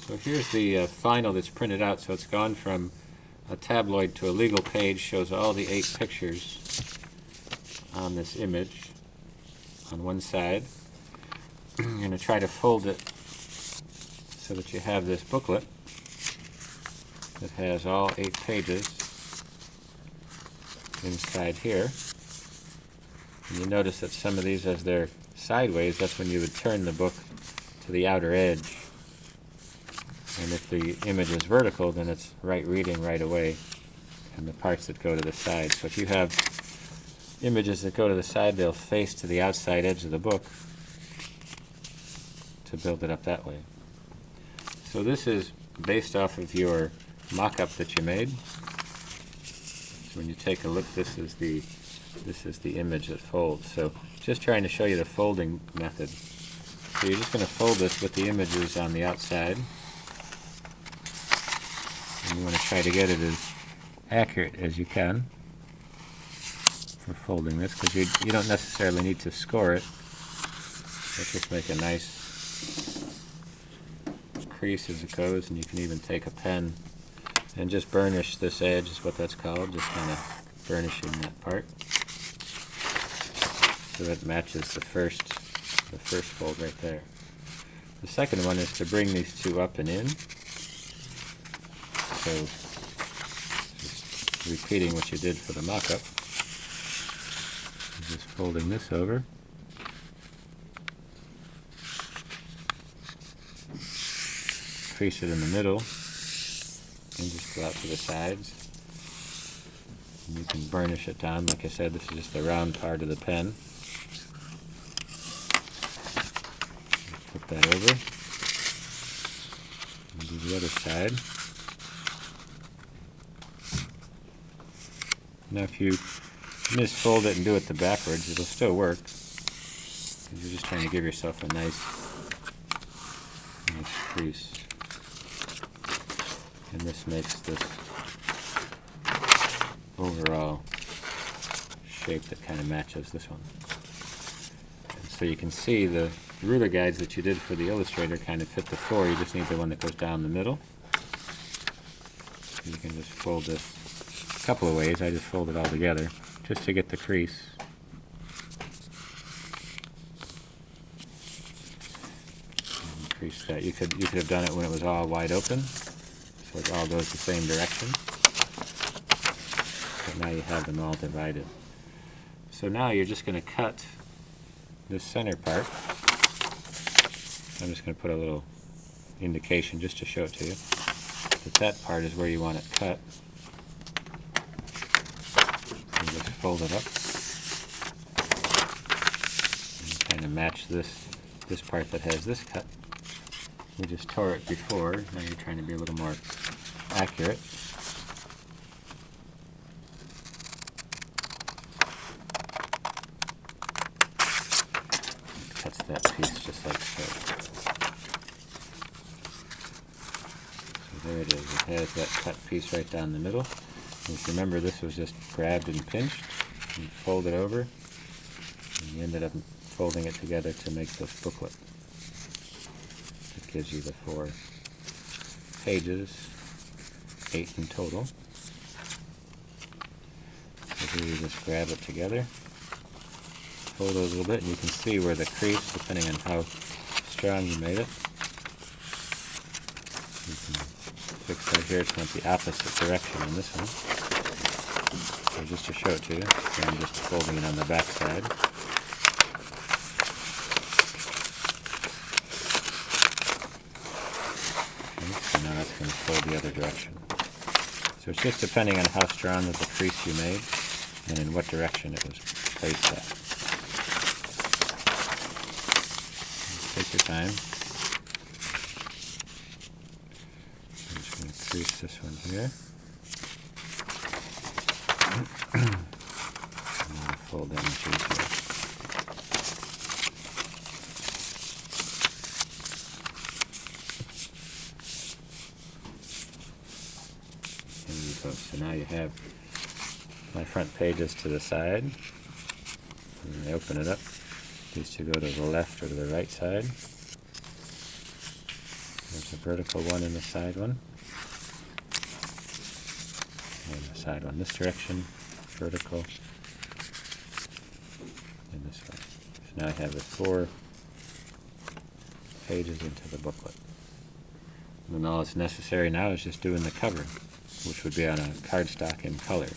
So here's the final that's printed out. So it's gone from a tabloid to a legal page. Shows all the 8 pictures on this image on one side. You're going to try to fold it so that you have this booklet that has all 8 pages inside here. And you notice that some of these, as they're sideways, that's when you would turn the book to the outer edge. And if the image is vertical, then it's right reading right away, and the parts that go to the side. So if you have images that go to the side, they'll face to the outside edge of the book to build it up that way. So this is based off of your mock-up that you made. So when you take a look, this is the image that folds. So just trying to show you the folding method. So you're just going to fold this with the images on the outside. And you want to try to get it as accurate as you can for folding this, because you don't necessarily need to score it. Let's just make a nice crease as it goes, and you can even take a pen and just burnish this edge, is what that's called, just kind of burnishing that part so that it matches the first fold right there. The second one is to bring these two up and in. So just repeating what you did for the mock-up. Just folding this over. Crease it in the middle and just go out to the sides. And you can burnish it down. Like I said, this is just the round part of the pen. Flip that over. And do the other side. Now if you misfold it and do it the backwards, it'll still work. You're just trying to give yourself a nice crease. And this makes this overall shape that kind of matches this one. And so you can see the ruler guides that you did for the Illustrator kind of fit the 4. You just need the one that goes down the middle. You can just fold this a couple of ways. I just fold it all together just to get the crease. And crease that. You could have done it when it was all wide open, so it all goes the same direction. But now you have them all divided. So now you're just going to cut this center part. I'm just going to put a little indication just to show it to you. That part is where you want it cut. And just fold it up. And kind of match this part that has this cut. We just tore it before. Now you're trying to be a little more accurate. It cuts that piece just like so. There it is. It has that cut piece right down the middle. And if you remember, this was just grabbed and pinched and folded over. And you ended up folding it together to make this booklet. It gives you the 4 pages, 8 in total. So here you just grab it together, fold it a little bit, and you can see where the crease, depending on how strong you made it. You can fix right here. It's went the opposite direction on this one. So just to show it to you, so I'm just folding it on the back side. Okay, so now that's going to fold the other direction. So it's just depending on how strong of the crease you made and in what direction it was placed at. Take your time. Crease this one here. And then fold down the piece here. There you go. So now you have my front pages to the side. And I open it up. These two go to the left or to the right side. There's a vertical one and the side one. And the side one this direction, vertical, and this way. So now I have the 4 pages into the booklet. And all that's necessary now is just doing the cover, which would be on a cardstock in color.